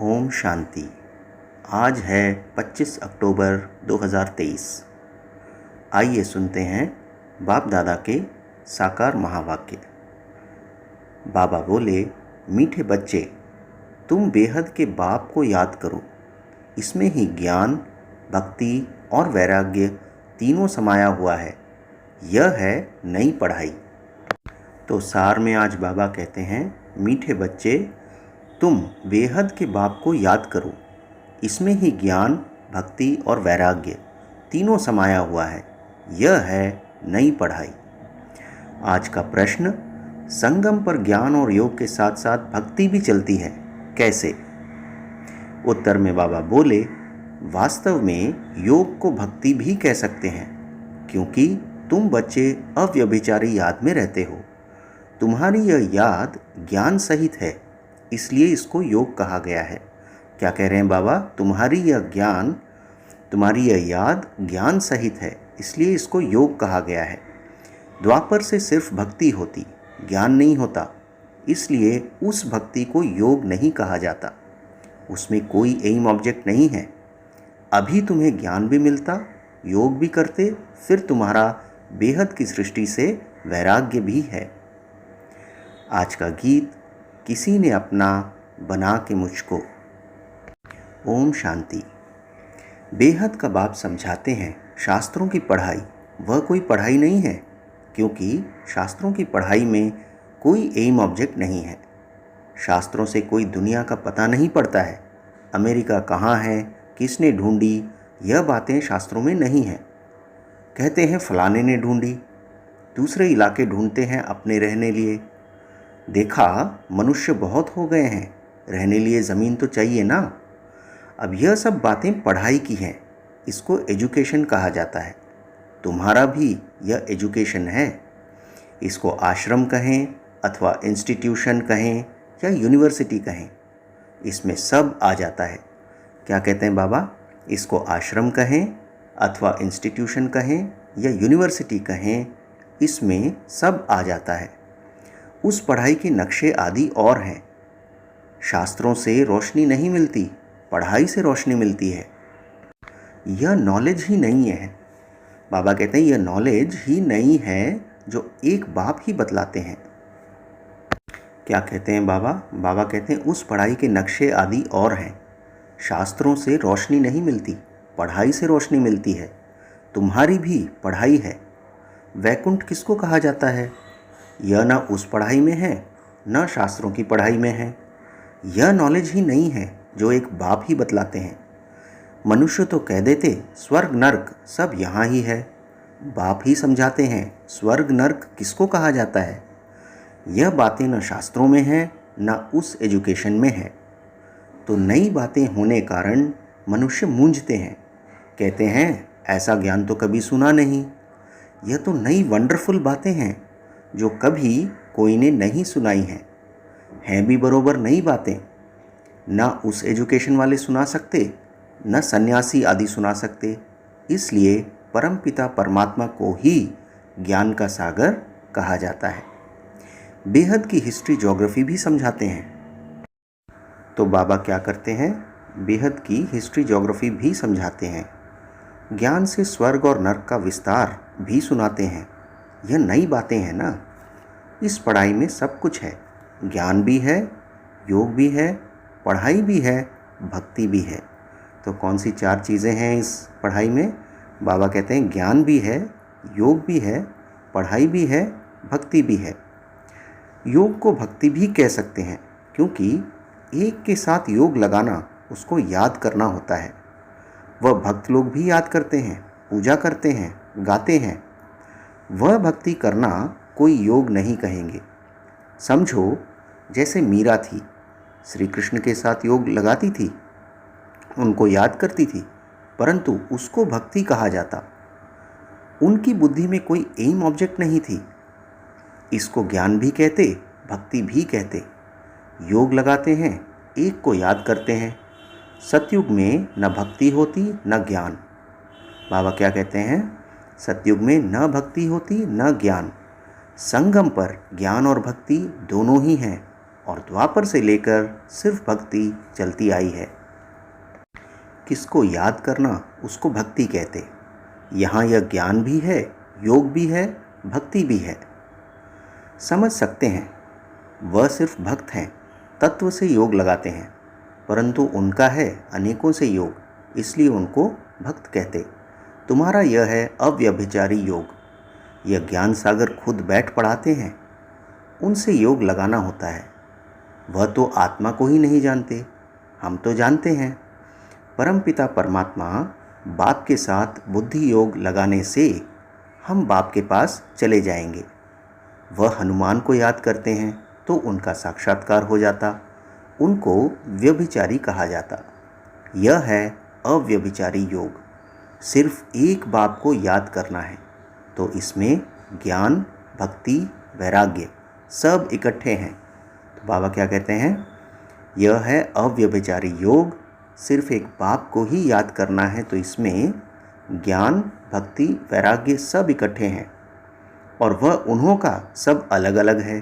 ओम शांति। आज है 25 अक्टूबर 2023। आइए सुनते हैं बाप दादा के साकार महावाक्य। बाबा बोले, मीठे बच्चे, तुम बेहद के बाप को याद करो। इसमें ही ज्ञान, भक्ति और वैराग्य तीनों समाया हुआ है। यह है नई पढ़ाई। तो सार में आज बाबा कहते हैं, मीठे बच्चे, तुम बेहद के बाप को याद करो। इसमें ही ज्ञान, भक्ति और वैराग्य तीनों समाया हुआ है। यह है नई पढ़ाई। आज का प्रश्न, संगम पर ज्ञान और योग के साथ साथ भक्ति भी चलती है, कैसे? उत्तर में बाबा बोले, वास्तव में योग को भक्ति भी कह सकते हैं, क्योंकि तुम बच्चे अव्यभिचारी याद में रहते हो। तुम्हारी यह याद ज्ञान सहित है, इसलिए इसको योग कहा गया है। क्या कह रहे हैं बाबा? तुम्हारी यह याद ज्ञान सहित है, इसलिए इसको योग कहा गया है। द्वापर से सिर्फ भक्ति होती, ज्ञान नहीं होता, इसलिए उस भक्ति को योग नहीं कहा जाता। उसमें कोई एम ऑब्जेक्ट नहीं है। अभी तुम्हें ज्ञान भी मिलता, योग भी करते, फिर तुम्हारा बेहद की सृष्टि से वैराग्य भी है। आज का गीत, किसी ने अपना बना के मुझको। ओम शांति। बेहद का बाप समझाते हैं, शास्त्रों की पढ़ाई वह कोई पढ़ाई नहीं है, क्योंकि शास्त्रों की पढ़ाई में कोई एम ऑब्जेक्ट नहीं है। शास्त्रों से कोई दुनिया का पता नहीं पड़ता है। अमेरिका कहाँ है, किसने ढूंढी, यह बातें शास्त्रों में नहीं हैं। कहते हैं फलाने ने ढूंढी, दूसरे इलाके ढूंढते हैं अपने रहने लिए। देखा, मनुष्य बहुत हो गए हैं, रहने लिए ज़मीन तो चाहिए ना। अब यह सब बातें पढ़ाई की हैं, इसको एजुकेशन कहा जाता है। तुम्हारा भी यह एजुकेशन है। इसको आश्रम कहें अथवा इंस्टीट्यूशन कहें या यूनिवर्सिटी कहें, इसमें सब आ जाता है। क्या कहते हैं बाबा? इसको आश्रम कहें अथवा इंस्टीट्यूशन कहें या यूनिवर्सिटी कहें, इसमें सब आ जाता है। उस पढ़ाई के नक्शे आदि और हैं। शास्त्रों से रोशनी नहीं मिलती, पढ़ाई से रोशनी मिलती है। यह नॉलेज ही नहीं है। बाबा कहते हैं, यह नॉलेज ही नहीं है जो एक बाप ही बतलाते हैं। क्या कहते हैं बाबा? बाबा कहते हैं, उस पढ़ाई के नक्शे आदि और हैं। शास्त्रों से रोशनी नहीं मिलती, पढ़ाई से रोशनी मिलती है। तुम्हारी भी पढ़ाई है। वैकुंठ किसको कहा जाता है? यह न उस पढ़ाई में है, न शास्त्रों की पढ़ाई में है। यह नॉलेज ही नहीं है जो एक बाप ही बतलाते हैं। मनुष्य तो कह देते स्वर्ग नर्क सब यहाँ ही है। बाप ही समझाते हैं स्वर्ग नर्क किसको कहा जाता है। यह बातें न शास्त्रों में हैं, न उस एजुकेशन में है। तो नई बातें होने कारण मनुष्य मूंझते हैं, कहते हैं ऐसा ज्ञान तो कभी सुना नहीं। यह तो नई वंडरफुल बातें हैं जो कभी कोई ने नहीं सुनाई हैं भी बरोबर नई बातें। न उस एजुकेशन वाले सुना सकते, न सन्यासी आदि सुना सकते। इसलिए परमपिता परमात्मा को ही ज्ञान का सागर कहा जाता है। बेहद की हिस्ट्री ज्योग्राफी भी समझाते हैं। तो बाबा क्या करते हैं? बेहद की हिस्ट्री ज्योग्राफी भी समझाते हैं। ज्ञान से स्वर्ग और नर्क का विस्तार भी सुनाते हैं। यह नई बातें हैं ना। इस पढ़ाई में सब कुछ है, ज्ञान भी है, योग भी है, पढ़ाई भी है, भक्ति भी है। तो कौन सी चार चीज़ें हैं इस पढ़ाई में? बाबा कहते हैं ज्ञान भी है, योग भी है, पढ़ाई भी है, भक्ति भी है। योग को भक्ति भी कह सकते हैं, क्योंकि एक के साथ योग लगाना उसको याद करना होता है। वह भक्त लोग भी याद करते हैं, पूजा करते हैं, गाते हैं। वह भक्ति करना कोई योग नहीं कहेंगे। समझो जैसे मीरा थी, श्री कृष्ण के साथ योग लगाती थी, उनको याद करती थी, परंतु उसको भक्ति कहा जाता। उनकी बुद्धि में कोई एम ऑब्जेक्ट नहीं थी। इसको ज्ञान भी कहते, भक्ति भी कहते। योग लगाते हैं, एक को याद करते हैं। सतयुग में न भक्ति होती न ज्ञान। बाबा क्या कहते हैं? सतयुग में न भक्ति होती न ज्ञान। संगम पर ज्ञान और भक्ति दोनों ही हैं। और द्वापर से लेकर सिर्फ भक्ति चलती आई है। किसको याद करना उसको भक्ति कहते। यहाँ यह ज्ञान भी है, योग भी है, भक्ति भी है। समझ सकते हैं, वह सिर्फ भक्त हैं, तत्व से योग लगाते हैं, परंतु उनका है अनेकों से योग, इसलिए उनको भक्त कहते। तुम्हारा यह है अव्यभिचारी योग। यह ज्ञान सागर खुद बैठ पढ़ाते हैं, उनसे योग लगाना होता है। वह तो आत्मा को ही नहीं जानते, हम तो जानते हैं। परमपिता परमात्मा बाप के साथ बुद्धि योग लगाने से हम बाप के पास चले जाएंगे। वह हनुमान को याद करते हैं तो उनका साक्षात्कार हो जाता, उनको व्यभिचारी कहा जाता। यह है अव्यभिचारी योग। सिर्फ एक बाप को याद करना है, तो इसमें ज्ञान, भक्ति, वैराग्य सब इकट्ठे हैं। तो बाबा क्या कहते हैं, यह है अव्यभिचारी योग। सिर्फ एक बाप को ही याद करना है, तो इसमें ज्ञान, भक्ति, वैराग्य सब इकट्ठे हैं। और वह उन्हों का सब अलग अलग है।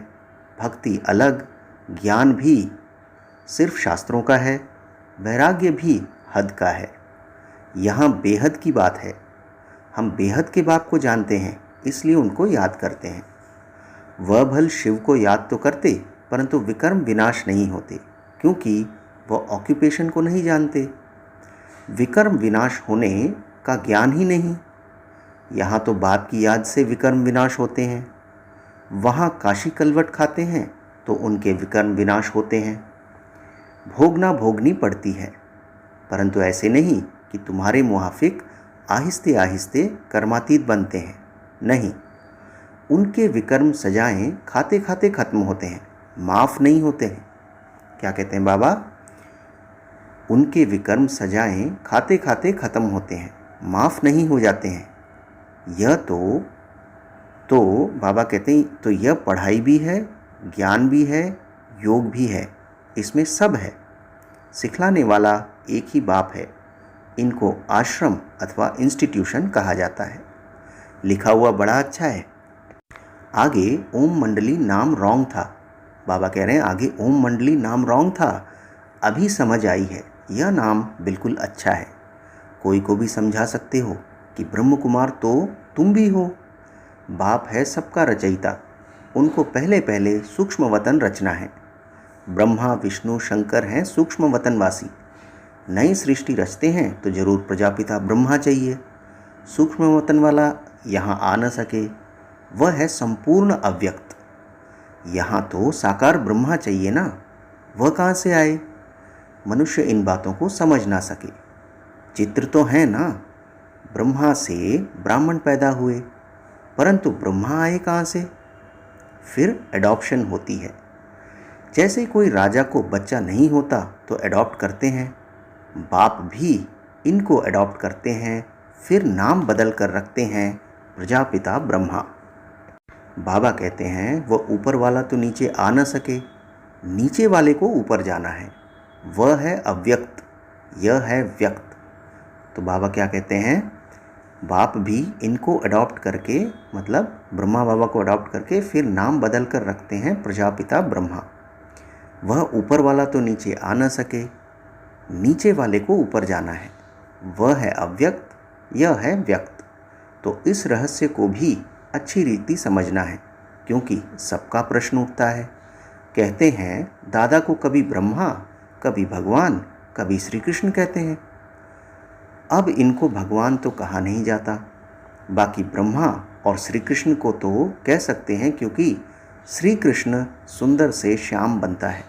भक्ति अलग, ज्ञान भी सिर्फ शास्त्रों का है, वैराग्य भी हद का है। यहाँ बेहद की बात है। हम बेहद के बाप को जानते हैं, इसलिए उनको याद करते हैं। वह भल शिव को याद तो करते, परंतु विकर्म विनाश नहीं होते, क्योंकि वह ऑक्यूपेशन को नहीं जानते। विकर्म विनाश होने का ज्ञान ही नहीं। यहाँ तो बाप की याद से विकर्म विनाश होते हैं। वहाँ काशी कलवट खाते हैं तो उनके विकर्म विनाश होते हैं। भोगना भोगनी पड़ती है, परंतु ऐसे नहीं कि तुम्हारे मुआफिक आहिस्ते आहिस्ते कर्मातीत बनते हैं। नहीं, उनके विकर्म सजाएं खाते खाते खत्म होते हैं, माफ़ नहीं होते हैं। क्या कहते हैं बाबा, उनके विकर्म सजाएं खाते खाते ख़त्म होते हैं, माफ़ नहीं हो जाते हैं। यह तो बाबा कहते हैं, तो यह पढ़ाई भी है, ज्ञान भी है, योग भी है, इसमें सब है। सिखलाने वाला एक ही बाप है। इनको आश्रम अथवा इंस्टीट्यूशन कहा जाता है। लिखा हुआ बड़ा अच्छा है। आगे ओम मंडली नाम रॉन्ग था। बाबा कह रहे हैं आगे ओम मंडली नाम रॉन्ग था, अभी समझ आई है, यह नाम बिल्कुल अच्छा है। कोई को भी समझा सकते हो कि ब्रह्म कुमार तो तुम भी हो। बाप है सबका रचयिता, उनको पहले पहले सूक्ष्म वतन रचना है। ब्रह्मा विष्णु शंकर हैं सूक्ष्म वतनवासी। नई सृष्टि रचते हैं तो जरूर प्रजापिता ब्रह्मा चाहिए। सूक्ष्म वतन वाला यहाँ आ न सके, वह है संपूर्ण अव्यक्त। यहाँ तो साकार ब्रह्मा चाहिए ना, वह कहाँ से आए? मनुष्य इन बातों को समझ ना सके। चित्र तो है ना, ब्रह्मा से ब्राह्मण पैदा हुए, परंतु ब्रह्मा आए कहाँ से? फिर एडॉप्शन होती है। जैसे कोई राजा को बच्चा नहीं होता तो एडॉप्ट करते हैं, बाप भी इनको एडॉप्ट करते हैं, फिर नाम बदल कर रखते हैं प्रजापिता ब्रह्मा। बाबा कहते हैं वह ऊपर वाला तो नीचे आ न सके, नीचे वाले को ऊपर जाना है। वह है अव्यक्त, यह है व्यक्त। तो बाबा क्या कहते हैं, बाप भी इनको अडॉप्ट करके, मतलब ब्रह्मा बाबा को अडॉप्ट करके फिर नाम बदल कर रखते हैं प्रजापिता ब्रह्मा। वह ऊपर वाला तो नीचे आ न सके, नीचे वाले को ऊपर जाना है। वह है अव्यक्त, यह है व्यक्त। तो इस रहस्य को भी अच्छी रीति समझना है, क्योंकि सबका प्रश्न उठता है। कहते हैं दादा को कभी ब्रह्मा, कभी भगवान, कभी श्री कृष्ण कहते हैं। अब इनको भगवान तो कहा नहीं जाता, बाकी ब्रह्मा और श्री कृष्ण को तो कह सकते हैं, क्योंकि श्री कृष्ण सुंदर से श्याम बनता है।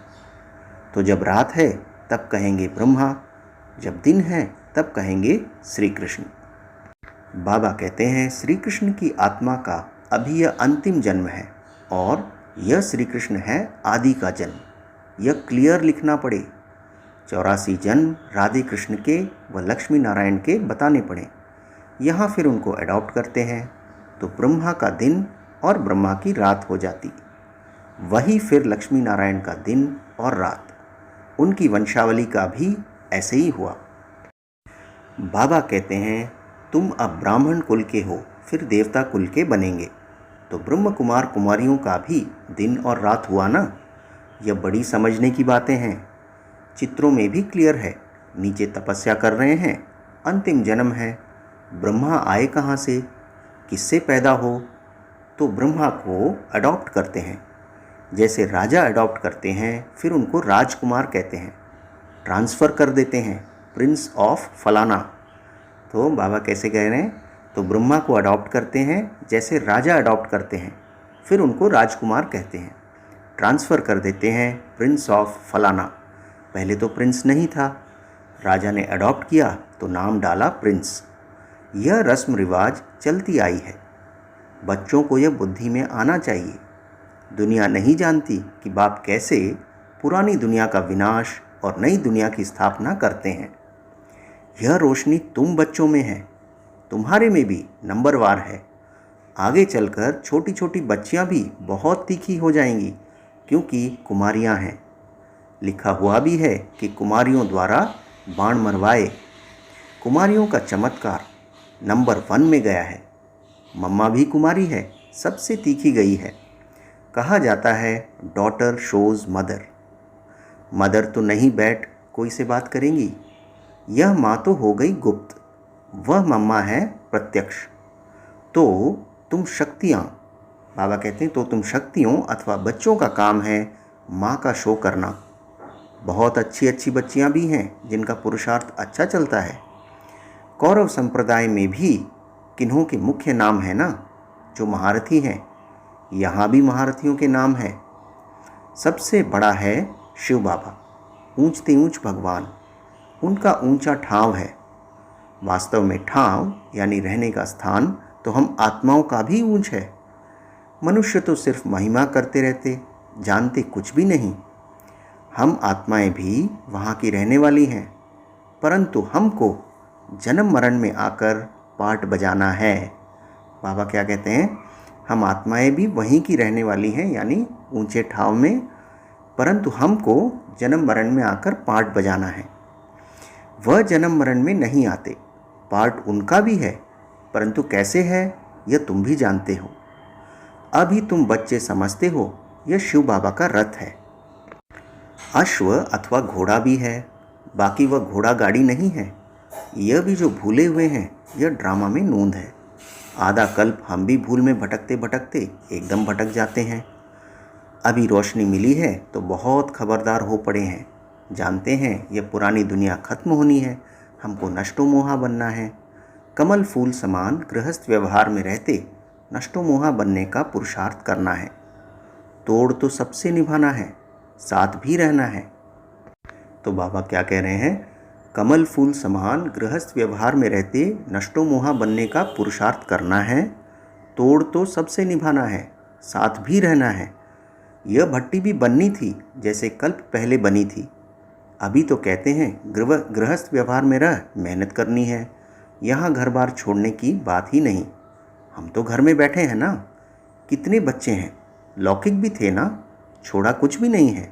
तो जब रात है तब कहेंगे ब्रह्मा, जब दिन है तब कहेंगे श्री कृष्ण। बाबा कहते हैं श्री कृष्ण की आत्मा का अभी यह अंतिम जन्म है और यह श्री कृष्ण है आदि का जन्म। यह क्लियर लिखना पड़े। 84 जन्म राधे कृष्ण के व लक्ष्मी नारायण के बताने पड़े। यहाँ फिर उनको अडॉप्ट करते हैं तो ब्रह्मा का दिन और ब्रह्मा की रात हो जाती, वही फिर लक्ष्मी नारायण का दिन और रात। उनकी वंशावली का भी ऐसे ही हुआ। बाबा कहते हैं तुम अब ब्राह्मण कुल के हो, फिर देवता कुल के बनेंगे। तो ब्रह्म कुमार कुमारियों का भी दिन और रात हुआ ना, यह बड़ी समझने की बातें हैं। चित्रों में भी क्लियर है। नीचे तपस्या कर रहे हैं, अंतिम जन्म है। ब्रह्मा आए कहाँ से, किससे पैदा हो? तो ब्रह्मा को अडॉप्ट करते हैं। जैसे राजा अडॉप्ट करते हैं, फिर उनको राजकुमार कहते हैं। ट्रांसफ़र कर देते हैं, प्रिंस ऑफ फलाना। तो बाबा कैसे कह रहे हैं? तो ब्रह्मा को अडॉप्ट करते हैं जैसे राजा अडॉप्ट करते हैं, फिर उनको राजकुमार कहते हैं। ट्रांसफ़र कर देते हैं, प्रिंस ऑफ फलाना। पहले तो प्रिंस नहीं था, राजा ने अडॉप्ट किया तो नाम डाला प्रिंस। यह रस्म रिवाज चलती आई है। बच्चों को यह बुद्धि में आना चाहिए। दुनिया नहीं जानती कि बाप कैसे पुरानी दुनिया का विनाश और नई दुनिया की स्थापना करते हैं। यह रोशनी तुम बच्चों में है, तुम्हारे में भी नंबरवार है। आगे चलकर छोटी छोटी बच्चियां भी बहुत तीखी हो जाएंगी, क्योंकि कुमारियां हैं। लिखा हुआ भी है कि कुमारियों द्वारा बाण मरवाए। कुमारियों का चमत्कार नंबर 1 में गया है। मम्मा भी कुमारी है, सबसे तीखी गई है। कहा जाता है डॉटर शोज़ मदर। मदर तो नहीं बैठ कोई से बात करेंगी। यह माँ तो हो गई गुप्त, वह मम्मा है प्रत्यक्ष। तो तुम शक्तियाँ, बाबा कहते हैं, तो तुम शक्तियों अथवा बच्चों का काम है माँ का शो करना। बहुत अच्छी अच्छी बच्चियाँ भी हैं जिनका पुरुषार्थ अच्छा चलता है। कौरव संप्रदाय में भी किन्हों के मुख्य नाम है ना, जो महारथी हैं। यहाँ भी महारथियों के नाम है। सबसे बड़ा है शिव बाबा, ऊंचते ऊंच भगवान। उनका ऊंचा ठाव है। वास्तव में ठाव यानी रहने का स्थान तो हम आत्माओं का भी ऊंच है। मनुष्य तो सिर्फ महिमा करते रहते, जानते कुछ भी नहीं। हम आत्माएं भी वहाँ की रहने वाली हैं, परंतु हमको जन्म मरण में आकर पार्ट बजाना है। बाबा क्या कहते हैं? हम आत्माएं भी वहीं की रहने वाली हैं, यानी ऊंचे ठाव में, परंतु हमको जन्म मरण में आकर पार्ट बजाना है। वह जन्म मरण में नहीं आते, पार्ट उनका भी है, परंतु कैसे है यह तुम भी जानते हो। अभी तुम बच्चे समझते हो यह शिव बाबा का रथ है। अश्व अथवा घोड़ा भी है, बाकी वह घोड़ा गाड़ी नहीं है। यह भी जो भूले हुए हैं, यह ड्रामा में नूंद है। आधा कल्प हम भी भूल में भटकते भटकते एकदम भटक जाते हैं। अभी रोशनी मिली है तो बहुत खबरदार हो पड़े हैं। जानते हैं यह पुरानी दुनिया खत्म होनी है, हमको नष्टो मोहा बनना है। कमल फूल समान गृहस्थ व्यवहार में रहते नष्टो मोहा बनने का पुरुषार्थ करना है। तोड़ तो सबसे निभाना है, साथ भी रहना है। तो बाबा क्या कह रहे हैं? कमल फूल समान गृहस्थ व्यवहार में रहते नष्टो मोहा बनने का पुरुषार्थ करना है। तोड़ तो सबसे निभाना है, साथ भी रहना है। यह भट्टी भी बननी थी जैसे कल्प पहले बनी थी। अभी तो कहते हैं गृहस्थ व्यवहार में रह मेहनत करनी है, यहाँ घर बार छोड़ने की बात ही नहीं। हम तो घर में बैठे हैं ना। कितने बच्चे हैं, लौकिक भी थे ना, छोड़ा कुछ भी नहीं है।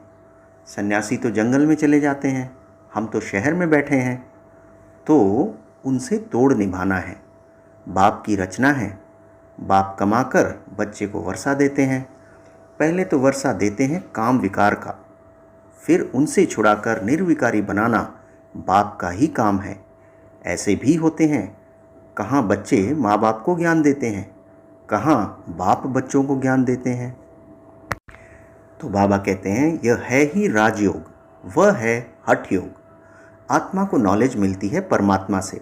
सन्यासी तो जंगल में चले जाते हैं, हम तो शहर में बैठे हैं। तो उनसे तोड़ निभाना है। बाप की रचना है। बाप कमाकर बच्चे को वर्षा देते हैं। पहले तो वर्षा देते हैं काम विकार का, फिर उनसे छुड़ाकर निर्विकारी बनाना बाप का ही काम है। ऐसे भी होते हैं। कहाँ बच्चे माँ बाप को ज्ञान देते हैं, कहाँ बाप बच्चों को ज्ञान देते हैं। तो बाबा कहते हैं यह है ही राजयोग, वह है हठ योग। आत्मा को नॉलेज मिलती है परमात्मा से।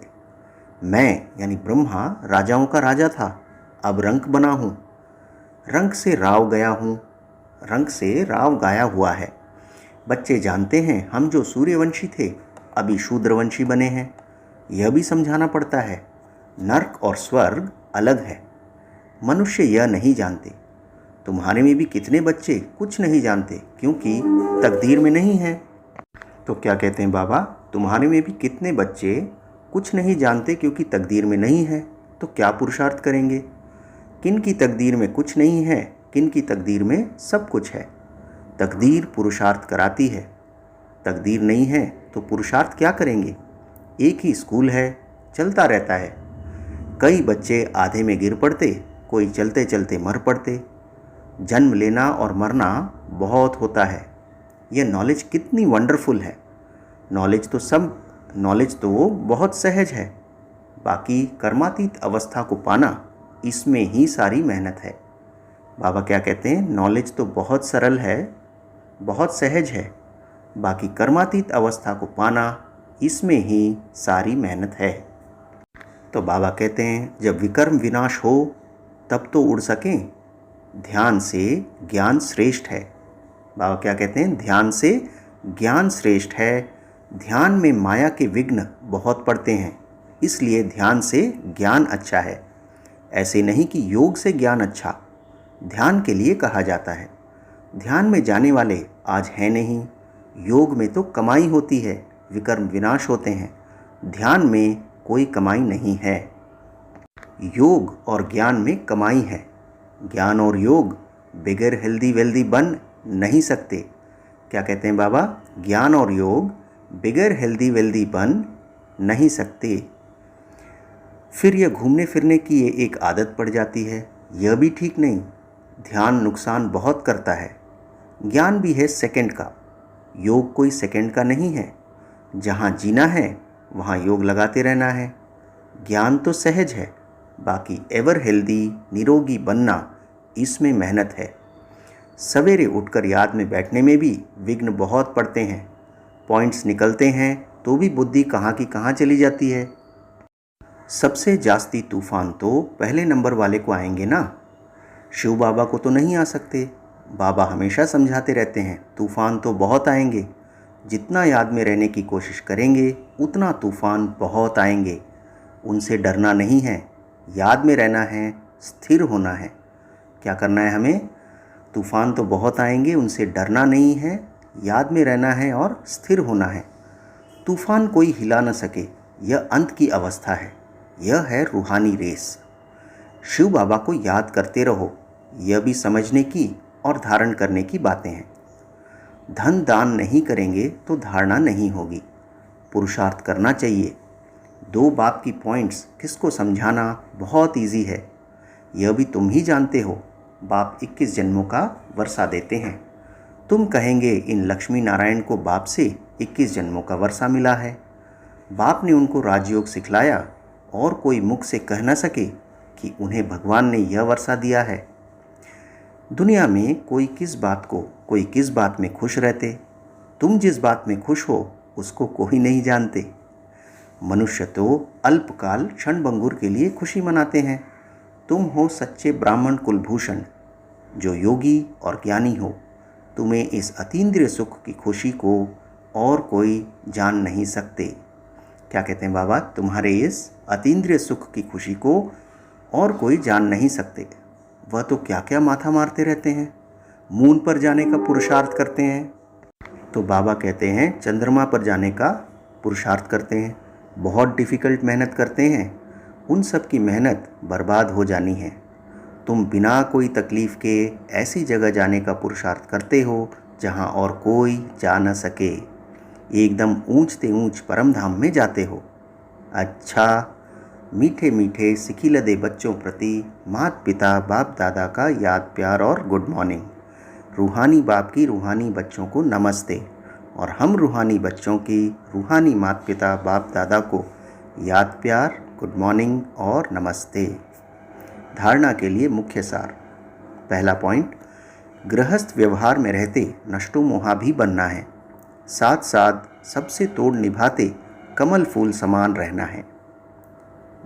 मैं यानी ब्रह्मा राजाओं का राजा था, अब रंक बना हूँ। रंक से राव गया हूँ, रंक से राव गाया हुआ है। बच्चे जानते हैं हम जो सूर्यवंशी थे अभी शूद्रवंशी बने हैं। यह भी समझाना पड़ता है नर्क और स्वर्ग अलग है। मनुष्य यह नहीं जानते। तुम्हारे में भी कितने बच्चे कुछ नहीं जानते, क्योंकि तकदीर में नहीं है। तो क्या कहते हैं बाबा? तुम्हारे में भी कितने बच्चे कुछ नहीं जानते क्योंकि तकदीर में नहीं है। तो क्या पुरुषार्थ करेंगे? किन की तकदीर में कुछ नहीं है, किन की तकदीर में सब कुछ है। तकदीर पुरुषार्थ कराती है। तकदीर नहीं है तो पुरुषार्थ क्या करेंगे? एक ही स्कूल है, चलता रहता है। कई बच्चे आधे में गिर पड़ते, कोई चलते चलते मर पड़ते। जन्म लेना और मरना बहुत होता है। यह नॉलेज कितनी वंडरफुल है। नॉलेज तो बहुत सहज है, बाकी कर्मातीत अवस्था को पाना, इसमें ही सारी मेहनत है। बाबा क्या कहते हैं? नॉलेज तो बहुत सरल है, बहुत सहज है, बाकी कर्मातीत अवस्था को पाना, इसमें ही सारी मेहनत है। तो बाबा कहते हैं जब विकर्म विनाश हो तब तो उड़ सकें, ध्यान से ज्ञान श्रेष्ठ है। बाबा क्या कहते हैं? ध्यान से ज्ञान श्रेष्ठ है। ध्यान में माया के विघ्न बहुत पड़ते हैं, इसलिए ध्यान से ज्ञान अच्छा है। ऐसे नहीं कि योग से ज्ञान अच्छा, ध्यान के लिए कहा जाता है। ध्यान में जाने वाले आज हैं नहीं, योग में तो कमाई होती है, विकर्म विनाश होते हैं। ध्यान में कोई कमाई नहीं है, योग और ज्ञान में कमाई है। ज्ञान और योग बिगर हेल्दी वेल्दी बन नहीं सकते। क्या कहते हैं बाबा? ज्ञान और योग बिगर हेल्दी वेल्दी बन नहीं सकते। फिर यह घूमने फिरने की ये एक आदत पड़ जाती है, यह भी ठीक नहीं। ध्यान नुकसान बहुत करता है। ज्ञान भी है सेकंड का, योग कोई सेकंड का नहीं है। जहाँ जीना है वहाँ योग लगाते रहना है। ज्ञान तो सहज है, बाकी एवर हेल्दी निरोगी बनना, इसमें मेहनत है। सवेरे उठकर याद में बैठने में भी विघ्न बहुत पड़ते हैं। पॉइंट्स निकलते हैं तो भी बुद्धि कहाँ की कहाँ चली जाती है। सबसे जास्ती तूफान तो पहले नंबर वाले को आएंगे ना, शिव बाबा को तो नहीं आ सकते। बाबा हमेशा समझाते रहते हैं तूफान तो बहुत आएंगे, जितना याद में रहने की कोशिश करेंगे उतना तूफान बहुत आएंगे। उनसे डरना नहीं है, याद में रहना है, स्थिर होना है। क्या करना है हमें? तूफान तो बहुत आएंगे, उनसे डरना नहीं है, याद में रहना है और स्थिर होना है। तूफान कोई हिला न सके, यह अंत की अवस्था है। यह है रूहानी रेस। शिव बाबा को याद करते रहो, यह भी समझने की और धारण करने की बातें हैं। धन दान नहीं करेंगे तो धारणा नहीं होगी। पुरुषार्थ करना चाहिए। 2 बाप की पॉइंट्स किसको समझाना बहुत इजी है, यह भी तुम ही जानते हो। बाप 21 जन्मों का वर्षा देते हैं। तुम कहेंगे इन लक्ष्मी नारायण को बाप से 21 जन्मों का वर्षा मिला है। बाप ने उनको राजयोग सिखलाया और कोई मुख से कह न सके कि उन्हें भगवान ने यह वर्षा दिया है। दुनिया में कोई किस बात में खुश रहते। तुम जिस बात में खुश हो उसको कोई नहीं जानते। मनुष्य तो अल्पकाल क्षणभंगुर के लिए खुशी मनाते हैं। तुम हो सच्चे ब्राह्मण कुलभूषण, जो योगी और ज्ञानी हो। तुम्हें इस अतीन्द्रिय सुख की खुशी को और कोई जान नहीं सकते। क्या कहते हैं बाबा? तुम्हारे इस अतीन्द्रिय सुख की खुशी को और कोई जान नहीं सकते। वह तो क्या क्या माथा मारते रहते हैं, मून पर जाने का पुरुषार्थ करते हैं। तो बाबा कहते हैं चंद्रमा पर जाने का पुरुषार्थ करते हैं, बहुत डिफ़िकल्ट मेहनत करते हैं। उन सब की मेहनत बर्बाद हो जानी है। तुम बिना कोई तकलीफ़ के ऐसी जगह जाने का पुरुषार्थ करते हो जहाँ और कोई जा न सके। एकदम ऊंचते ऊंच परम धाम में जाते हो। अच्छा, मीठे मीठे सिखिलदे बच्चों प्रति माता पिता बाप दादा का याद प्यार और गुड मॉर्निंग। रूहानी बाप की रूहानी बच्चों को नमस्ते, और हम रूहानी बच्चों की रूहानी माता पिता बाप दादा को याद प्यार, गुड मॉर्निंग और नमस्ते। धारणा के लिए मुख्य सार। पहला पॉइंट, गृहस्थ व्यवहार में रहते नष्टो मोहा भी बनना है, साथ साथ सबसे तोड़ निभाते कमल फूल समान रहना है।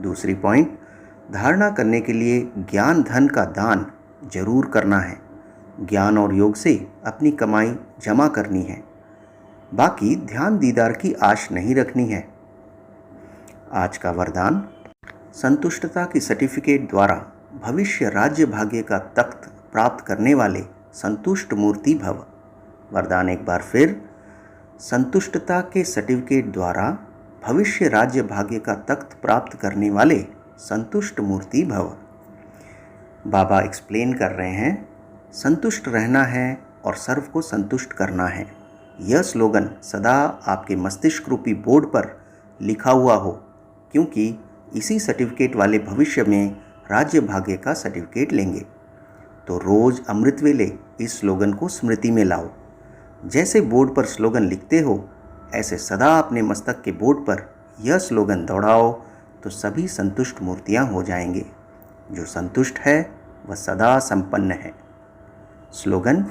दूसरी पॉइंट, धारणा करने के लिए ज्ञान धन का दान जरूर करना है। ज्ञान और योग से अपनी कमाई जमा करनी है, बाकी ध्यान दीदार की आश नहीं रखनी है। आज का वरदान, संतुष्टता की सर्टिफिकेट द्वारा भविष्य राज्य भाग्य का तख्त प्राप्त करने वाले संतुष्ट मूर्ति भव। वरदान एक बार फिर, संतुष्टता के सर्टिफिकेट द्वारा भविष्य राज्य भाग्य का तख्त प्राप्त करने वाले संतुष्ट मूर्ति भव। बाबा एक्सप्लेन कर रहे हैं, संतुष्ट रहना है और सर्व को संतुष्ट करना है। यह स्लोगन सदा आपके मस्तिष्क रूपी बोर्ड पर लिखा हुआ हो, क्योंकि इसी सर्टिफिकेट वाले भविष्य में राज्य भाग्य का सर्टिफिकेट लेंगे। तो रोज़ अमृत वेले इस स्लोगन को स्मृति में लाओ। जैसे बोर्ड पर स्लोगन लिखते हो, ऐसे सदा अपने मस्तक के बोर्ड पर यह स्लोगन दौड़ाओ तो सभी संतुष्ट मूर्तियां हो जाएंगे। जो संतुष्ट है वह सदा संपन्न है। स्लोगन: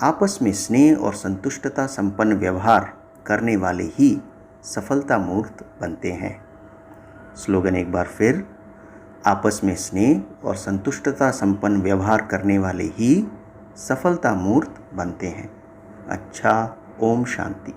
आपस में स्नेह और संतुष्टता संपन्न व्यवहार करने वाले ही सफलता मूर्त बनते हैं। स्लोगन एक बार फिर: आपस में स्नेह और संतुष्टता संपन्न व्यवहार करने वाले ही सफलता मूर्त बनते हैं। अच्छा, ओम शांति।